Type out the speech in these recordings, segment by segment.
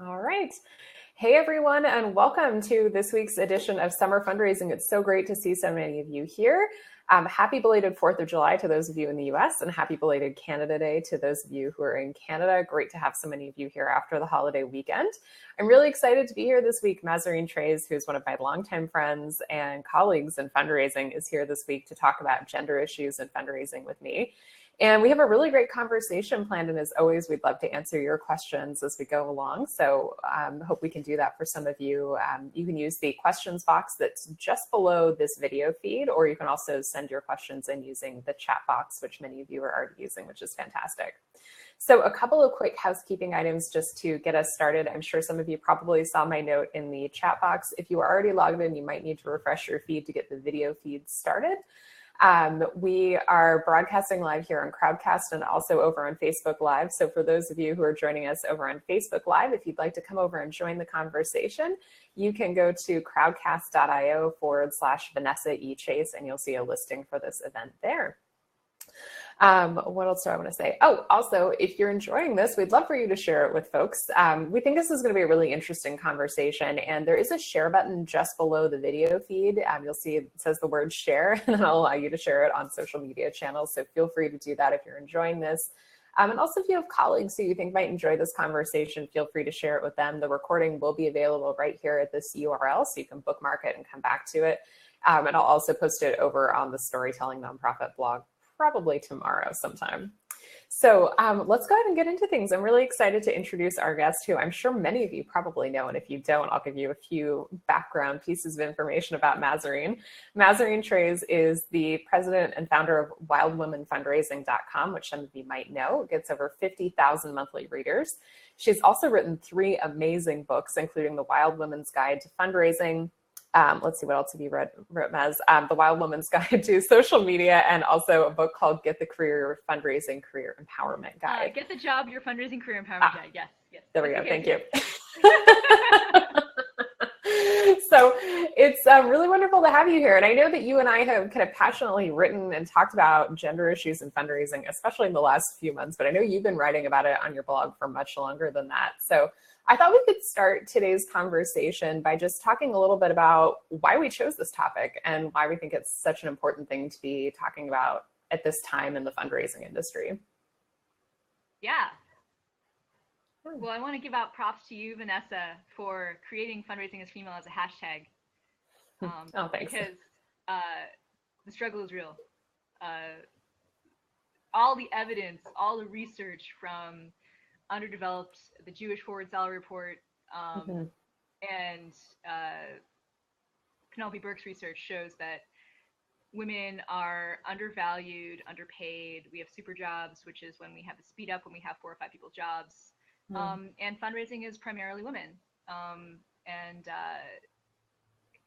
All right. Hey, everyone, and welcome to this week's edition of Summer Fundraising. It's so great to see so many of you here. Happy belated 4th of July to those of you in the US, and happy belated Canada Day to those of you who are in Canada. Great to have so many of you here after the holiday weekend. I'm really excited to be here this week. Mazarine Treyz, who's one of my longtime friends and colleagues in fundraising, is here this week to talk about gender issues and fundraising with me. And we have a really great conversation planned. And as always, we'd love to answer your questions as we go along. So hope we can do that for some of you. You can use the questions box that's just below this video feed, or you can also send your questions in using the chat box, which many of you are already using, which is fantastic. So a couple of quick housekeeping items just to get us started. I'm sure some of you probably saw my note in the chat box. If you are already logged in, you might need to refresh your feed to get the video feed started. We are broadcasting live here on Crowdcast and also over on Facebook Live. So for those of you who are joining us over on Facebook Live, if you'd like to come over and join the conversation, you can go to crowdcast.io/Vanessa E. Chase, and you'll see a listing for this event there. What else do I want to say? Oh, also, if you're enjoying this, we'd love for you to share it with folks. We think this is going to be a really interesting conversation, and there is a share button just below the video feed. You'll see it says the word share, and it'll allow you to share it on social media channels. So feel free to do that if you're enjoying this. And also, if you have colleagues who you think might enjoy this conversation, feel free to share it with them. The recording will be available right here at this URL, so you can bookmark it and come back to it. And I'll also post it over on the Storytelling Nonprofit blog probably tomorrow sometime. So let's go ahead and get into things. I'm really excited to introduce our guest, who I'm sure many of you probably know, and if you don't, I'll give you a few background pieces of information about Mazarine. Mazarine Treyz is the president and founder of wildwomenfundraising.com, which some of you might know. It gets over 50,000 monthly readers. She's also written 3 amazing books, including The Wild Women's Guide to Fundraising. Let's see, what else have you wrote, Maz? The Wild Woman's Guide to Social Media, and also a book called Get the Career Fundraising Career Empowerment Guide. Get the Job, Your Fundraising Career Empowerment Guide. Yes. There we go. Thank you. So it's really wonderful to have you here. And I know that you and I have kind of passionately written and talked about gender issues in fundraising, especially in the last few months, but I know you've been writing about it on your blog for much longer than that. So I thought we could start today's conversation by just talking a little bit about why we chose this topic and why we think it's such an important thing to be talking about at this time in the fundraising industry. Yeah. Well, I want to give out props to you, Vanessa, for creating Fundraising as Female as a hashtag. Oh, thanks. Because the struggle is real. All the evidence, all the research from Underdeveloped, the Jewish Forward Salary Report, and Penelope Burke's research shows that women are undervalued, underpaid. We have super jobs, which is when we have the speed up, when we have 4 or 5 people jobs. And fundraising is primarily women. And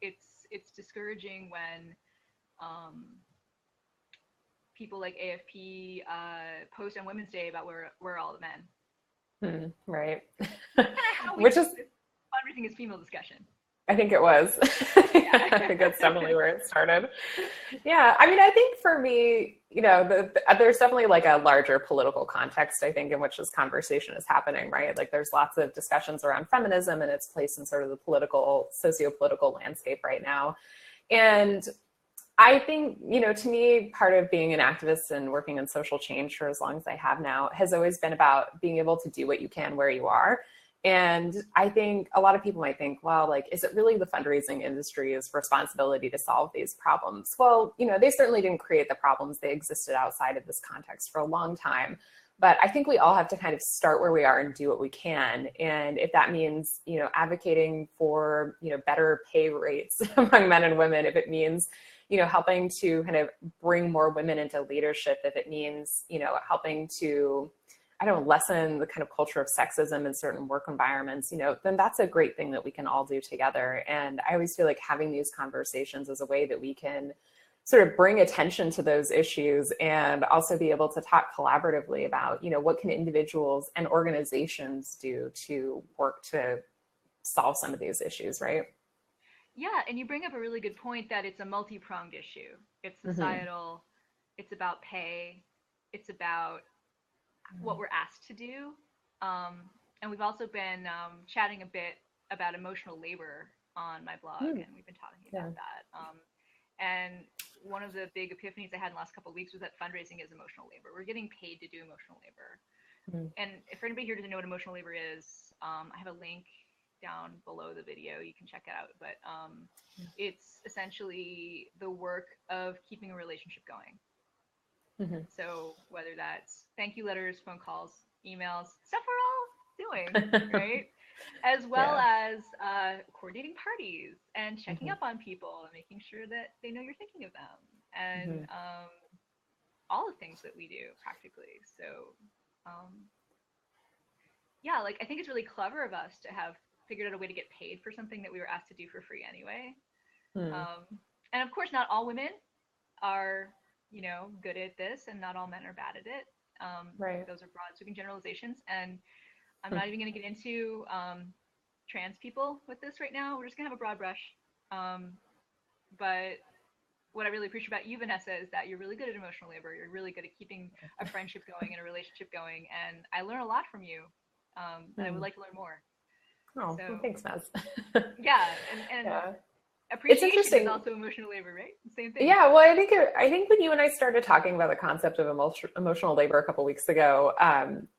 it's discouraging when people like AFP post on Women's Day about where are all the men. Right. Which is fundraising is female discussion. I think it was. Yeah, I think that's definitely where it started. Yeah, I mean, I think for me, you know, there's definitely like a larger political context, I think, in which this conversation is happening, right? Like there's lots of discussions around feminism and its place in sort of the political, socio-political landscape right now. And I think, you know, to me, part of being an activist and working in social change for as long as I have now has always been about being able to do what you can where you are. And I think a lot of people might think, well, like, is it really the fundraising industry's responsibility to solve these problems? Well, you know, they certainly didn't create the problems. They existed outside of this context for a long time. But I think we all have to kind of start where we are and do what we can. And if that means, you know, advocating for, you know, better pay rates among men and women, if it means, you know, helping to kind of bring more women into leadership, if it means, you know, helping to, I don't know, lessen the kind of culture of sexism in certain work environments, you know, then that's a great thing that we can all do together. And I always feel like having these conversations is a way that we can sort of bring attention to those issues and also be able to talk collaboratively about, you know, what can individuals and organizations do to work to solve some of these issues, right? Yeah, and you bring up a really good point that it's a multi-pronged issue. It's societal, it's about pay, it's about what we're asked to do. and we've also been chatting a bit about emotional labor on my blog, and we've been talking about that. And one of the big epiphanies I had in the last couple of weeks was that fundraising is emotional labor. We're getting paid to do emotional labor. And if anybody here doesn't know what emotional labor is, I have a link down below the video. You can check it out. But it's essentially the work of keeping a relationship going. So whether that's thank you letters, phone calls, emails, stuff we're all doing, right? As well as coordinating parties and checking up on people and making sure that they know you're thinking of them, and all the things that we do practically. So yeah, like I think it's really clever of us to have figured out a way to get paid for something that we were asked to do for free anyway. And of course, not all women are, you know, good at this, and not all men are bad at it. Right. Those are broad sweeping generalizations, and I'm not even going to get into trans people with this right now. We're just going to have a broad brush. But what I really appreciate about you, Vanessa, is that you're really good at emotional labor. You're really good at keeping a friendship going and a relationship going. And I learn a lot from you. And I would like to learn more. Oh, so, well, thanks, Naz. Yeah. And appreciation is also emotional labor, right? Same thing. Yeah, well, I think when you and I started talking about the concept of emotional labor a couple weeks ago,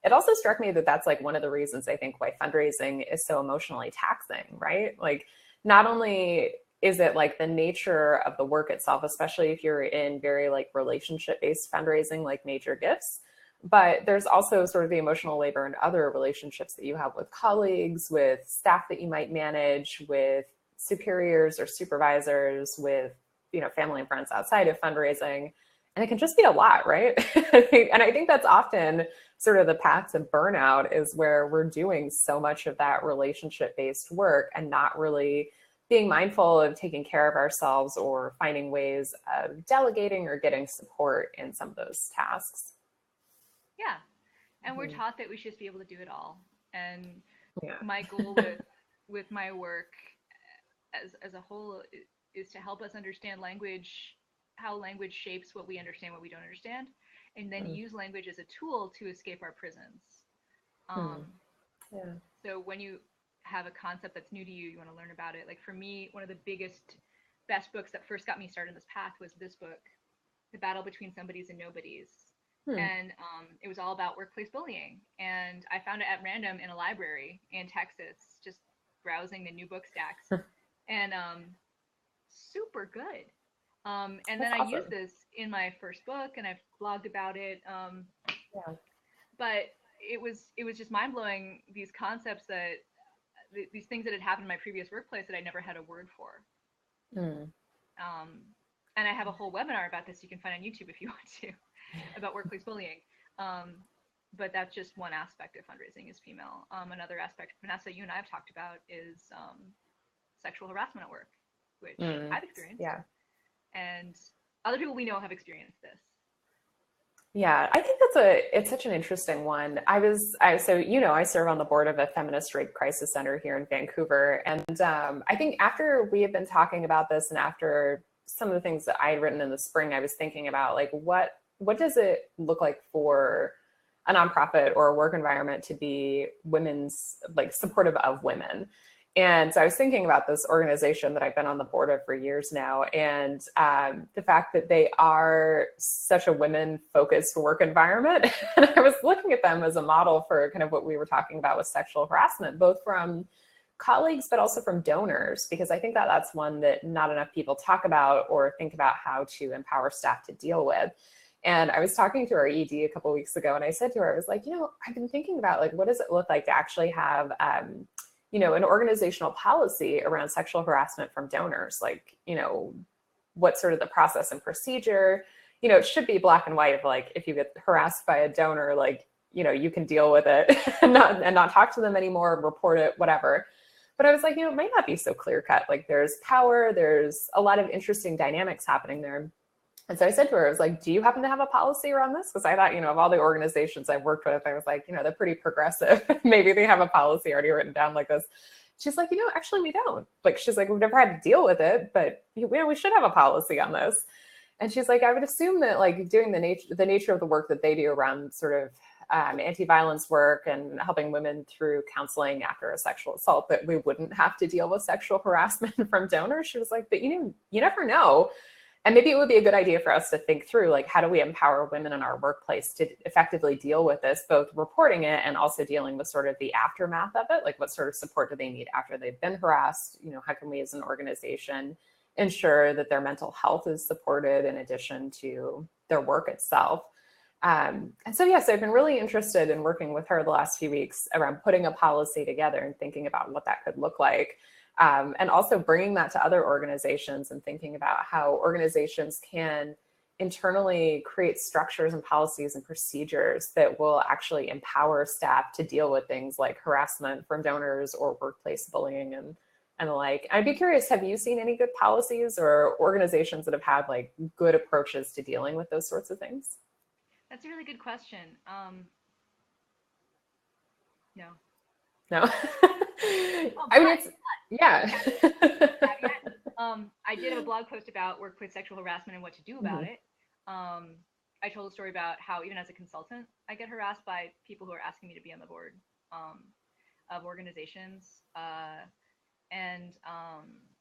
it also struck me that that's like one of the reasons I think why fundraising is so emotionally taxing, right? Like, not only is it like the nature of the work itself, especially if you're in very like relationship-based fundraising, like major gifts, but there's also sort of the emotional labor and other relationships that you have with colleagues, with staff that you might manage, with superiors or supervisors, with, you know, family and friends outside of fundraising. And it can just be a lot, right? And I think that's often sort of the path to burnout, is where we're doing so much of that relationship-based work and not really being mindful of taking care of ourselves or finding ways of delegating or getting support in some of those tasks. Yeah. And we're taught that we should just be able to do it all. And yeah. my goal with my work as a whole is to help us understand language, how language shapes what we understand, what we don't understand, and then use language as a tool to escape our prisons. Yeah. So when you have a concept that's new to you, you want to learn about it. Like for me, one of the best books that first got me started in this path was this book, The Battle Between Somebodies and Nobodies. And it was all about workplace bullying. And I found it at random in a library in Texas, just browsing the new book stacks. And super good. And That's then awesome. I used this in my first book, and I've blogged about it. But it was just mind blowing, these concepts that these things that had happened in my previous workplace that I never had a word for. And I have a whole webinar about this you can find on YouTube if you want to, about workplace bullying. But that's just one aspect of fundraising is female. Another aspect, Vanessa, you and I have talked about is sexual harassment at work, which I've experienced. Yeah. And other people we know have experienced this. Yeah, I think it's such an interesting one. So, you know, I serve on the board of a feminist rape crisis center here in Vancouver. And I think after we have been talking about this, and after some of the things that I had written in the spring, I was thinking about like, what does it look like for a nonprofit or a work environment to be women's, like, supportive of women? And so I was thinking about this organization that I've been on the board of for years now, and the fact that they are such a women-focused work environment. And I was looking at them as a model for kind of what we were talking about with sexual harassment, both from colleagues, but also from donors, because I think that that's one that not enough people talk about or think about how to empower staff to deal with. And I was talking to our ED a couple of weeks ago, and I said to her, I was like, you know, I've been thinking about, like, what does it look like to actually have you know, an organizational policy around sexual harassment from donors? Like, you know, what's sort of the process and procedure? You know, it should be black and white of like, if you get harassed by a donor, like, you know, you can deal with it and not talk to them anymore, report it, whatever. But I was like, you know, it might not be so clear cut. Like, there's power, there's a lot of interesting dynamics happening there. And so I said to her, I was like, do you happen to have a policy around this? Because I thought, you know, of all the organizations I've worked with, I was like, you know, they're pretty progressive. Maybe they have a policy already written down like this. She's like, you know, actually, we don't. Like, she's like, we've never had to deal with it, but, you know, we should have a policy on this. And she's like, I would assume that, like, doing the nature of the work that they do around sort of anti-violence work and helping women through counseling after a sexual assault, that we wouldn't have to deal with sexual harassment from donors. She was like, but you never know. And maybe it would be a good idea for us to think through, like, how do we empower women in our workplace to effectively deal with this, both reporting it and also dealing with sort of the aftermath of it? Like, what sort of support do they need after they've been harassed? How can we as an organization ensure that their mental health is supported in addition to their work itself? And so I've been really interested in working with her the last few weeks around putting a policy together and thinking about what that could look like. And also bringing that to other organizations and thinking about how organizations can internally create structures and policies and procedures that will actually empower staff to deal with things like harassment from donors or workplace bullying and the like. I'd be curious, have you seen any good policies or organizations that have had like good approaches to dealing with those sorts of things? That's a really good question. No. No. I mean, it's, yeah. I did have a blog post about workplace sexual harassment and what to do about it. I told a story about how even as a consultant, I get harassed by people who are asking me to be on the board of organizations. And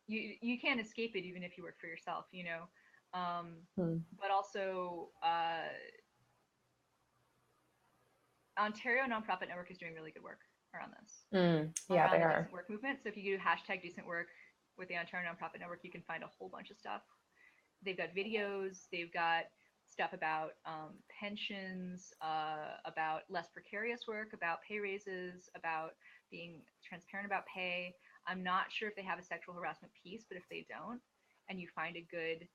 you can't escape it even if you work for yourself, But also, Ontario Nonprofit Network is doing really good work around this. Yeah, around they the are. decent work movement. So if you do hashtag decent work with the Ontario Nonprofit Network, you can find a whole bunch of stuff. They've got videos, they've got stuff about pensions, about less precarious work, about pay raises, about being transparent about pay. I'm not sure if they have a sexual harassment piece, but if they don't, and you find a good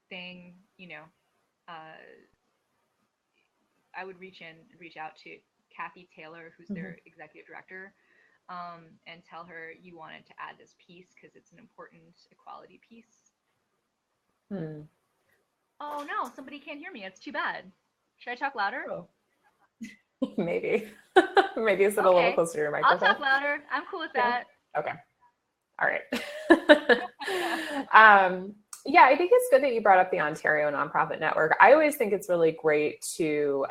thing, I would reach out to Kathy Taylor, who's their executive director, and tell her you wanted to add this piece because it's an important equality piece. Oh no, somebody can't hear me. It's too bad. Should I talk louder? Oh. Maybe. Maybe sit a little closer to your microphone. I'll talk louder. I'm cool with that. Okay. All right. I think it's good that you brought up the Ontario Nonprofit Network. I always think it's really great to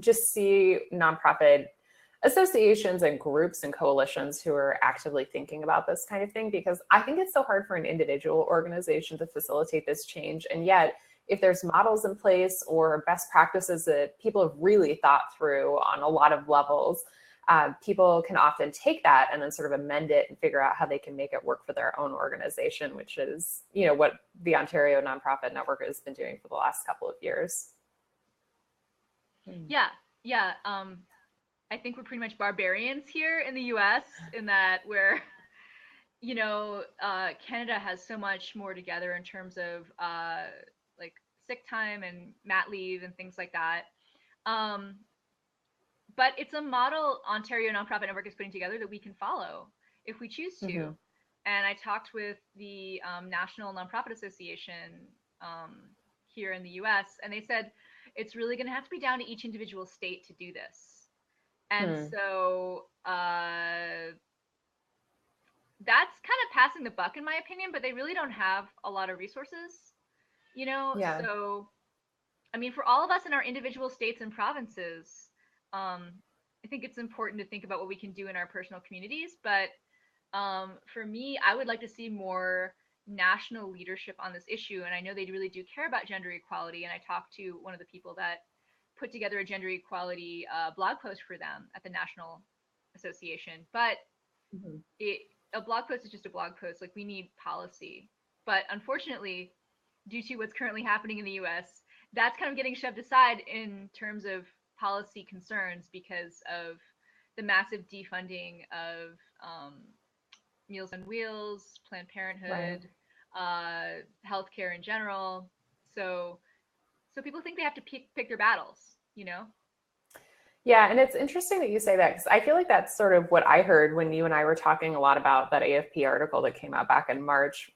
just see nonprofit associations and groups and coalitions who are actively thinking about this kind of thing, because I think it's so hard for an individual organization to facilitate this change. And yet, if there's models in place or best practices that people have really thought through on a lot of levels, people can often take that and then sort of amend it and figure out how they can make it work for their own organization, which is, what the Ontario Nonprofit Network has been doing for the last couple of years. Yeah. I think we're pretty much barbarians here in the US in that we're, Canada has so much more together in terms of like sick time and mat leave and things like that. But it's a model Ontario Nonprofit Network is putting together that we can follow if we choose to. And I talked with the National Nonprofit Association here in the US, and they said it's really going to have to be down to each individual state to do this. And so that's kind of passing the buck in my opinion, but they really don't have a lot of resources, So, I mean, for all of us in our individual states and provinces, I think it's important to think about what we can do in our personal communities. But for me, I would like to see more national leadership on this issue. And I know they really do care about gender equality. And I talked to one of the people that put together a gender equality blog post for them at the National Association. But a blog post is just a blog post. Like, we need policy. But unfortunately, due to what's currently happening in the US, that's kind of getting shoved aside in terms of policy concerns because of the massive defunding of Meals on Wheels, Planned Parenthood, healthcare in general. So people think they have to pick their battles, Yeah, and it's interesting that you say that, because I feel like that's sort of what I heard when you and I were talking a lot about that AFP article that came out back in March,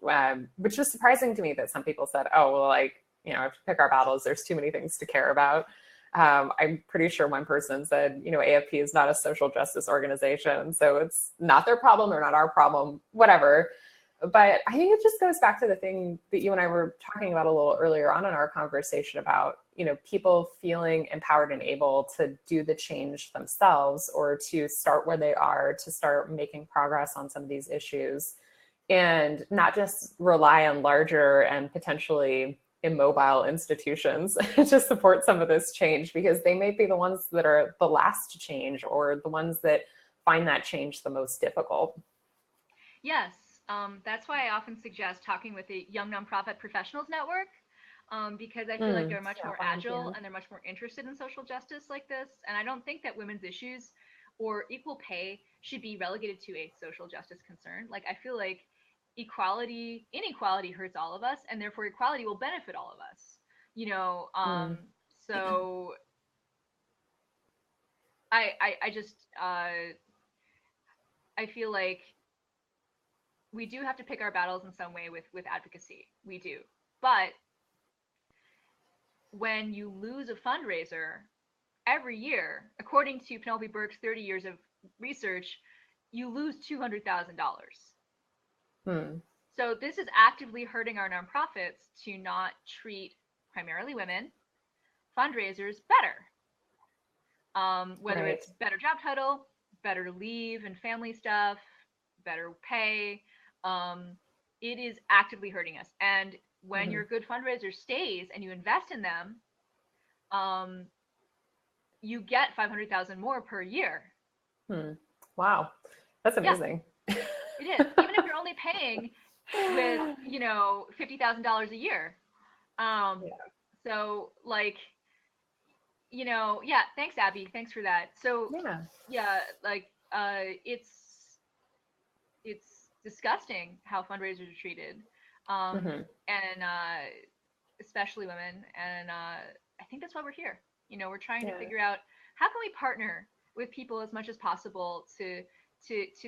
which was surprising to me that some people said, oh, well, I have to pick our battles. There's too many things to care about. I'm pretty sure one person said, AFP is not a social justice organization, so it's not their problem or not our problem, whatever. But I think it just goes back to the thing that you and I were talking about a little earlier on in our conversation about, people feeling empowered and able to do the change themselves, or to start where they are, to start making progress on some of these issues, and not just rely on larger and potentially immobile institutions to support some of this change, because they may be the ones that are the last to change, or the ones that find that change the most difficult. Yes, that's why I often suggest talking with the Young Nonprofit Professionals Network, because I feel like they're much more agile and they're much more interested in social justice like this. And I don't think that women's issues or equal pay should be relegated to a social justice concern. Like, I feel like inequality hurts all of us, and therefore equality will benefit all of us. So I just I feel like we do have to pick our battles in some way with advocacy. We do. But when you lose a fundraiser every year, according to Penelope Burke's 30 years of research, you lose $200,000. So this is actively hurting our nonprofits to not treat primarily women fundraisers better. Whether it's better job title, better leave and family stuff, better pay, it is actively hurting us. And when your good fundraiser stays and you invest in them, you get 500,000 more per year. Wow, that's amazing. Yeah, it is. Even if you're only paying with $50,000 a year. So like, thanks, Abby. Thanks for that. So it's disgusting how fundraisers are treated, and especially women. And I think that's why we're here. We're trying to figure out how can we partner with people as much as possible to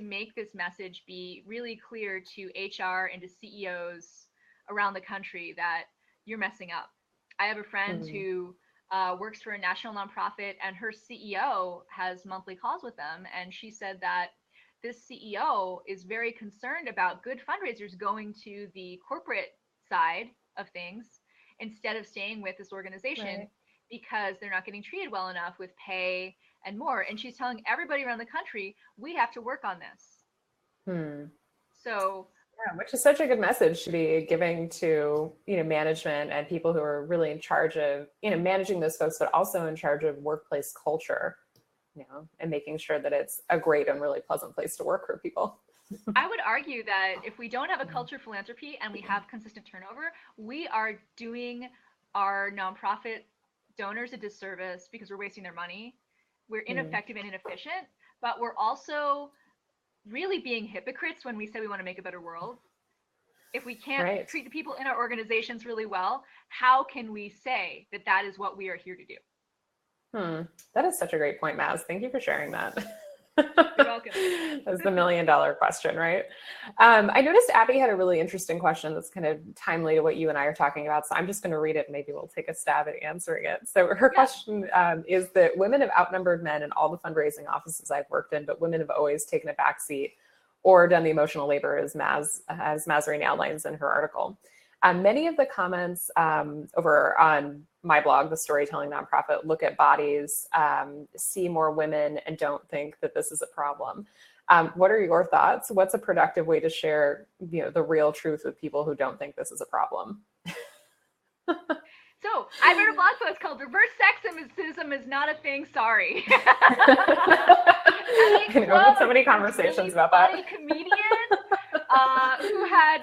make this message be really clear to HR and to CEOs around the country that you're messing up. I have a friend who works for a national nonprofit, and her CEO has monthly calls with them. And she said that this CEO is very concerned about good fundraisers going to the corporate side of things instead of staying with this organization because they're not getting treated well enough with pay and more. And she's telling everybody around the country, we have to work on this. So which is such a good message to be giving to management and people who are really in charge of managing those folks, but also in charge of workplace culture, and making sure that it's a great and really pleasant place to work for people. I would argue that if we don't have a culture of philanthropy and we have consistent turnover, we are doing our nonprofit donors a disservice because we're wasting their money. We're ineffective and inefficient, but we're also really being hypocrites when we say we want to make a better world. If we can't treat the people in our organizations really well, how can we say that that is what we are here to do? That is such a great point, Maz. Thank you for sharing that. You're welcome. That's the $1 million question, right? I noticed Abby had a really interesting question that's kind of timely to what you and I are talking about. So I'm just going to read it and maybe we'll take a stab at answering it. So her question is that women have outnumbered men in all the fundraising offices I've worked in, but women have always taken a back seat or done the emotional labor, as Mazarine outlines in her article. Many of the comments over on my blog, The Storytelling Nonprofit, look at bodies, see more women, and don't think that this is a problem. What are your thoughts? What's a productive way to share, the real truth with people who don't think this is a problem? So I wrote a blog post called "Reverse Sexism is Not a Thing, Sorry." So many conversations about that. A comedian who had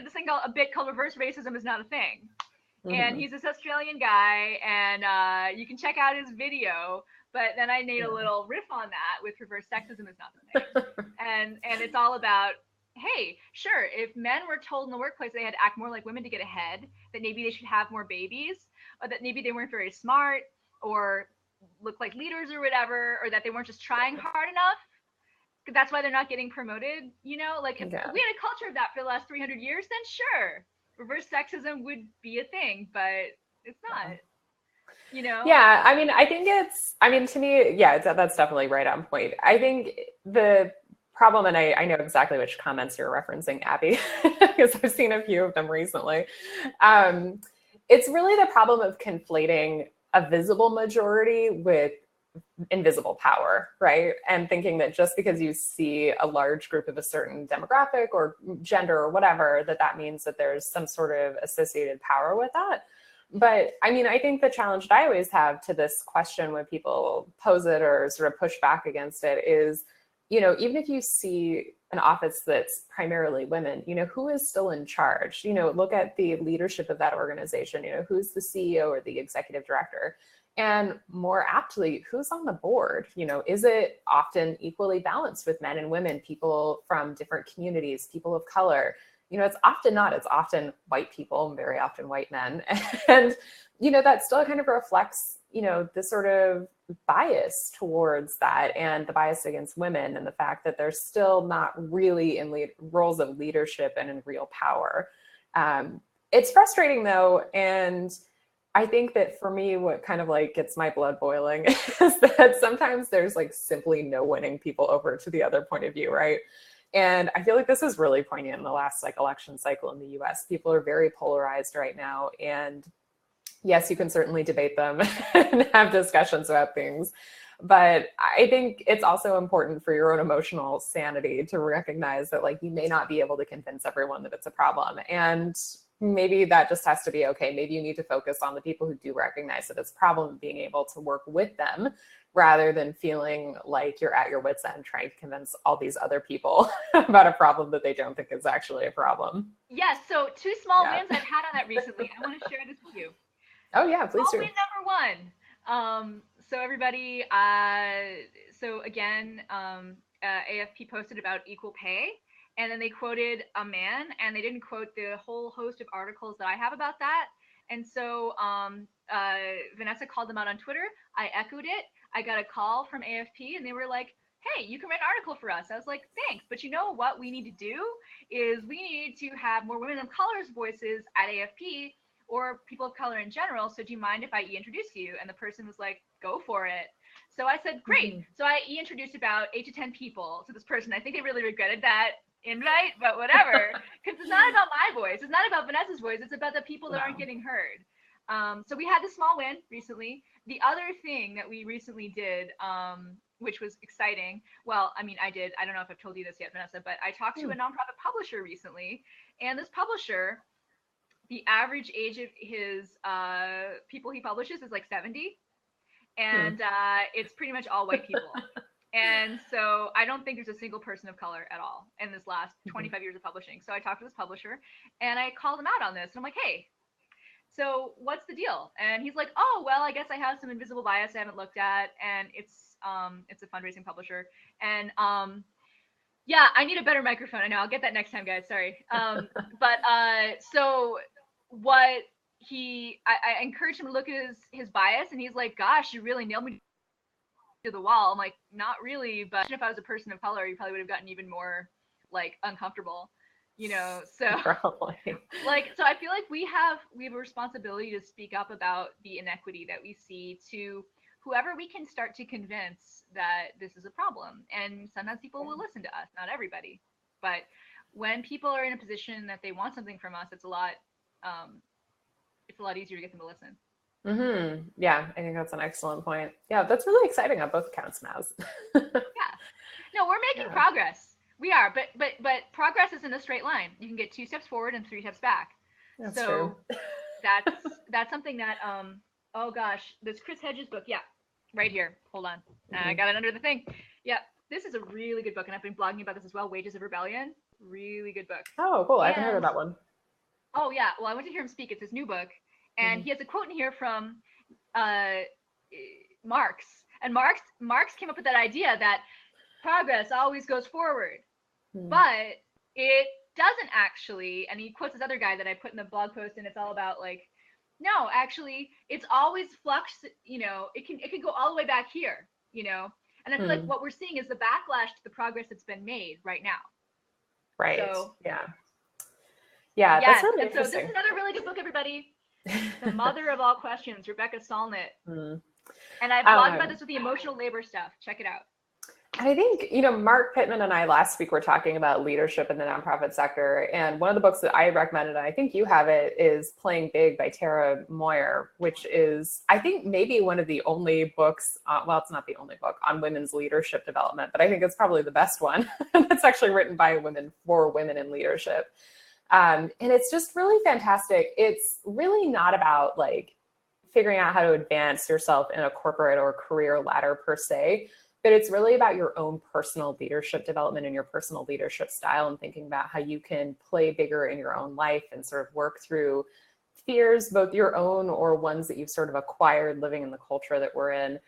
this thing called a bit called "Reverse Racism is Not a Thing," and he's this Australian guy, and you can check out his video. But then I made a little riff on that with "Reverse Sexism is Not a Thing," and it's all about, hey, sure, if men were told in the workplace they had to act more like women to get ahead, that maybe they should have more babies, or that maybe they weren't very smart or look like leaders or whatever, or that they weren't just trying hard enough, that's why they're not getting promoted, if we had a culture of that for the last 300 years, then sure, reverse sexism would be a thing, but it's not. Yeah, I think to me, that's definitely right on point. I think the problem, and I know exactly which comments you're referencing, Abby, because I've seen a few of them recently, it's really the problem of conflating a visible majority with invisible power, right? And thinking that just because you see a large group of a certain demographic or gender or whatever, that means that there's some sort of associated power with that. But I mean, I think the challenge that I always have to this question when people pose it or sort of push back against it is, even if you see an office that's primarily women, who is still in charge? Look at the leadership of that organization, who's the CEO or the executive director? And more aptly, who's on the board? Is it often equally balanced with men and women, people from different communities, people of color? It's often not. It's often white people, very often white men. And, that still kind of reflects, the sort of bias towards that and the bias against women and the fact that they're still not really in roles of leadership and in real power. It's frustrating though. And I think that for me, what kind of like gets my blood boiling is that sometimes there's like simply no winning people over to the other point of view, right? And I feel like this is really poignant in the last like election cycle in the US. People are very polarized right now. And yes, you can certainly debate them and have discussions about things. But I think it's also important for your own emotional sanity to recognize that like you may not be able to convince everyone that it's a problem. And maybe that just has to be okay. Maybe you need to focus on the people who do recognize that it's a problem and being able to work with them rather than feeling like you're at your wit's end trying to convince all these other people about a problem that they don't think is actually a problem. Yes. So 2 small wins I've had on that recently. I want to share this with you. Oh yeah, please do. Win number 1. So everybody, so again, AFP posted about equal pay. And then they quoted a man, and they didn't quote the whole host of articles that I have about that. And so Vanessa called them out on Twitter. I echoed it. I got a call from AFP, and they were like, hey, you can write an article for us. I was like, thanks. But you know what we need to do is we need to have more women of color's voices at AFP or people of color in general. So do you mind if I introduce you? And the person was like, go for it. So I said, great. Mm-hmm. So I introduced about 8 to 10 people to this person. I think they really regretted that invite, but whatever, because it's not about my voice. It's not about Vanessa's voice. It's about the people that aren't getting heard. So we had the small win recently. The other thing that we recently did, which was exciting. Well, I mean, I don't know if I've told you this yet, Vanessa, but I talked to a nonprofit publisher recently, and this publisher, the average age of his people he publishes is like 70, and it's pretty much all white people. And so I don't think there's a single person of color at all in this last 25 years of publishing. So I talked to this publisher and I called him out on this. And I'm like, hey, so what's the deal? And he's like, oh, well, I guess I have some invisible bias I haven't looked at. And it's a fundraising publisher. And yeah, I need a better microphone. I know, I'll get that next time, guys. Sorry. But so what I encouraged him to look at his bias, and he's like, gosh, you really nailed me to the wall. I'm like, not really, but if I was a person of color, you probably would have gotten even more like uncomfortable, so Probably. like, so I feel like we have a responsibility to speak up about the inequity that we see to whoever we can start to convince that this is a problem. And sometimes people will listen to us, not everybody, but when people are in a position that they want something from us, it's a lot easier to get them to listen. Mm-hmm. Yeah, I think that's an excellent point. Yeah, that's really exciting on both accounts, Maz. Yeah. No, we're making progress. We are, but progress isn't a straight line. You can get 2 steps forward and 3 steps back. That's true. that's something that oh gosh, this Chris Hedges book, yeah, right here. Hold on. I got it under the thing. Yeah, this is a really good book, and I've been blogging about this as well. Wages of Rebellion, really good book. Oh, cool. I haven't heard of that one. Oh yeah, well, I went to hear him speak. It's his new book. And he has a quote in here from Marx. And Marx came up with that idea that progress always goes forward. But it doesn't actually. And he quotes this other guy that I put in the blog post, and it's all about like, no, actually, it's always flux. It can go all the way back here. And I feel like what we're seeing is the backlash to the progress that's been made right now. Right. So, yeah, that's really interesting. So this is another really good book, everybody. The Mother of All Questions, Rebecca Solnit. And I've blogged about this with the emotional labor stuff. Check it out. I think, you know, Mark Pittman and I last week were talking about leadership in the nonprofit sector. And one of the books that I recommended, and I think you have it, is Playing Big by Tara Moyer, which is, I think, maybe one of the only books, well, it's not the only book on women's leadership development, but I think it's probably the best one. That's actually written by women for women in leadership. And it's just really fantastic. It's really not about like figuring out how to advance yourself in a corporate or career ladder per se, but it's really about your own personal leadership development and your personal leadership style, and thinking about how you can play bigger in your own life and sort of work through fears, both your own or ones that you've sort of acquired living in the culture that we're in,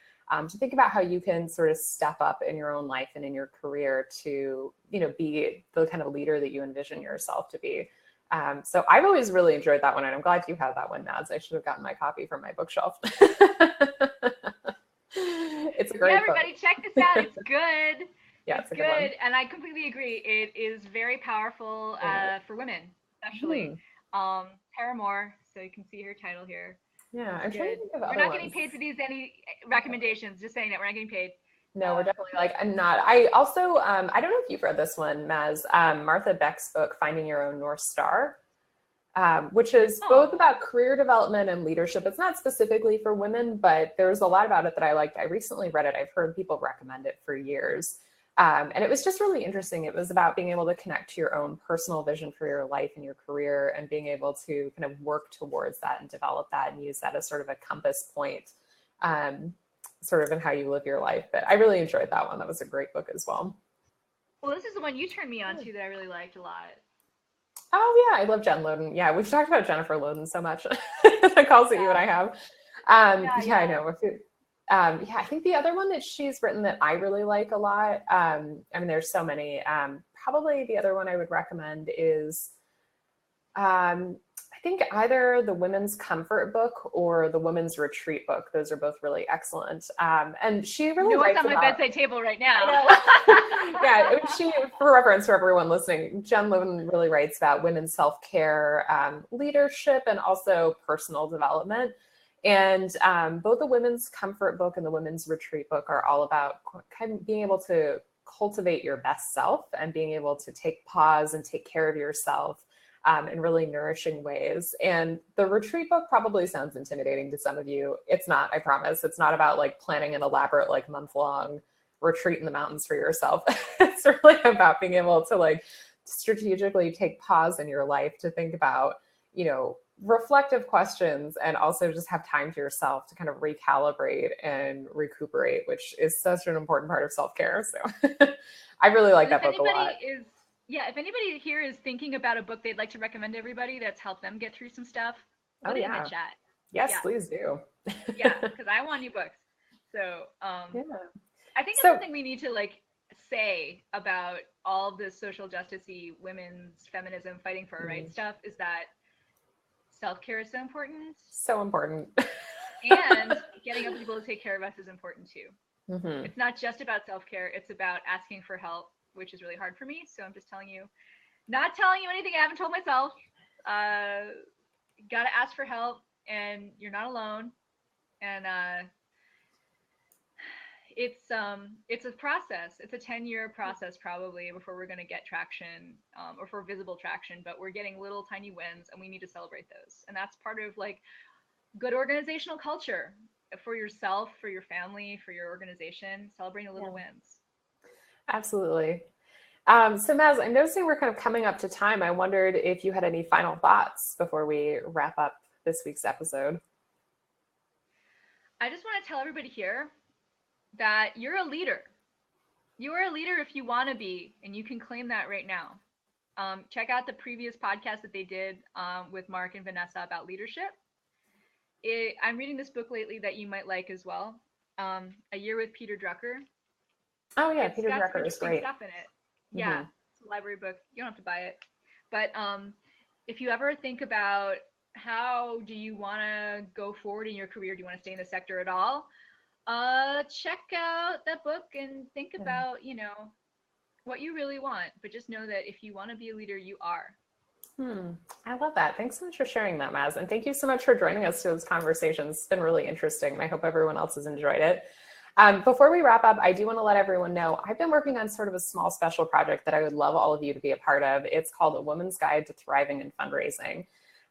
to think about how you can sort of step up in your own life and in your career to, you know, be the kind of leader that you envision yourself to be. So I've always really enjoyed that one, and I'm glad you have that one, Mads. I should have gotten my copy from my bookshelf. It's a great yeah, everybody, book. check this out. It's good. Yeah, It's it's a good one. and I completely agree. It is very powerful for women, especially. Tara Moore, so you can see her title here. Yeah, It's I'm trying to good. think of We're other not ones. getting paid for these any recommendations. Just saying that we're not getting paid. No, we're definitely like, I'm not. I also, I don't know if you've read this one, Maz, Martha Beck's book, Finding Your Own North Star, which is both about career development and leadership. It's not specifically for women, but there's a lot about it that I liked. I recently read it. I've heard people recommend it for years. And it was just really interesting. It was about being able to connect to your own personal vision for your life and your career, and being able to kind of work towards that and develop that and use that as sort of a compass point, sort of in how you live your life. But I really enjoyed that one. That was a great book as well. Well, this is the one you turned me on to that I really liked a lot. Oh yeah, I love Jen Loden. Yeah, we've talked about Jennifer Loden so much. The calls that you and I have. Yeah, I know. Yeah, I think the other one that she's written that I really like a lot. I mean, there's so many. Probably the other one I would recommend is, I think either the Women's Comfort book or the Women's Retreat book. Those are both really excellent. And she really writes on my bedside table right now. Yeah, she, for reference for everyone listening, Jen Loden really writes about women's self-care, leadership, and also personal development. And both the Women's Comfort book and the Women's Retreat book are all about kind of being able to cultivate your best self and being able to take pause and take care of yourself in really nourishing ways. And the Retreat book probably sounds intimidating to some of you. It's not, I promise. It's not about like planning an elaborate like month-long retreat in the mountains for yourself. It's really about being able to like strategically take pause in your life to think about, you know, reflective questions, and also just have time to yourself to kind of recalibrate and recuperate, which is such an important part of self-care. So I really like that book a lot. If anybody here is thinking about a book they'd like to recommend to everybody that's helped them get through some stuff, put it in the chat. Yes, please do. Yeah, because I want new books. So yeah. I think it's something we need to like say about all of this social justice-y, women's feminism, fighting for our rights stuff, is that self-care is so important. So important. And getting other people to take care of us is important too. Mm-hmm. It's not just about self-care, it's about asking for help, which is really hard for me. So I'm just not telling you anything I haven't told myself. Gotta ask for help, and you're not alone. And it's a process. It's a 10-year process probably before we're going to get traction, or for visible traction, but we're getting little tiny wins, and we need to celebrate those. And that's part of like good organizational culture for yourself, for your family, for your organization, celebrating the little wins. Absolutely. So Maz, I'm noticing we're kind of coming up to time. I wondered if you had any final thoughts before we wrap up this week's episode. I just want to tell everybody here that you're a leader. You are a leader if you want to be, and you can claim that right now. Check out the previous podcast that they did with Mark and Vanessa about leadership. I'm reading this book lately that you might like as well. A Year with Peter Drucker. Oh yeah, Peter Drucker is great. Stuff in it. Yeah, it's a library book. You don't have to buy it. But if you ever think about how do you want to go forward in your career, do you want to stay in the sector at all? Check out that book and think about, what you really want. But just know that if you want to be a leader, you are. I love that. Thanks so much for sharing that, Maz. And thank you so much for joining us for this conversation. It's been really interesting. I hope everyone else has enjoyed it. Before we wrap up, I do want to let everyone know I've been working on sort of a small special project that I would love all of you to be a part of. It's called A Woman's Guide to Thriving in Fundraising.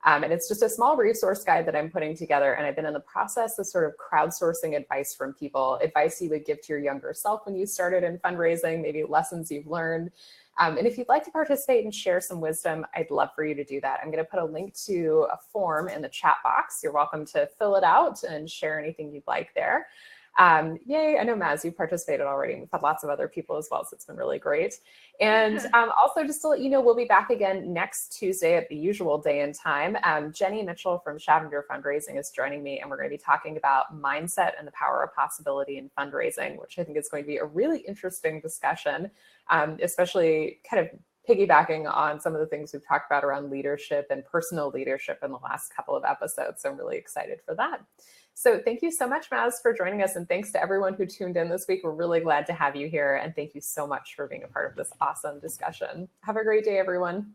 And it's just a small resource guide that I'm putting together. And I've been in the process of sort of crowdsourcing advice from people, advice you would give to your younger self when you started in fundraising, maybe lessons you've learned. And if you'd like to participate and share some wisdom, I'd love for you to do that. I'm going to put a link to a form in the chat box. You're welcome to fill it out and share anything you'd like there. Yay, I know Maz, you participated already. We've had lots of other people as well, so it's been really great. And also just to let you know, we'll be back again next Tuesday at the usual day and time. Jenny Mitchell from Schavenger Fundraising is joining me, and we're going to be talking about mindset and the power of possibility in fundraising, which I think is going to be a really interesting discussion, especially kind of piggybacking on some of the things we've talked about around leadership and personal leadership in the last couple of episodes. So I'm really excited for that. So thank you so much, Maz, for joining us. And thanks to everyone who tuned in this week. We're really glad to have you here. And thank you so much for being a part of this awesome discussion. Have a great day, everyone.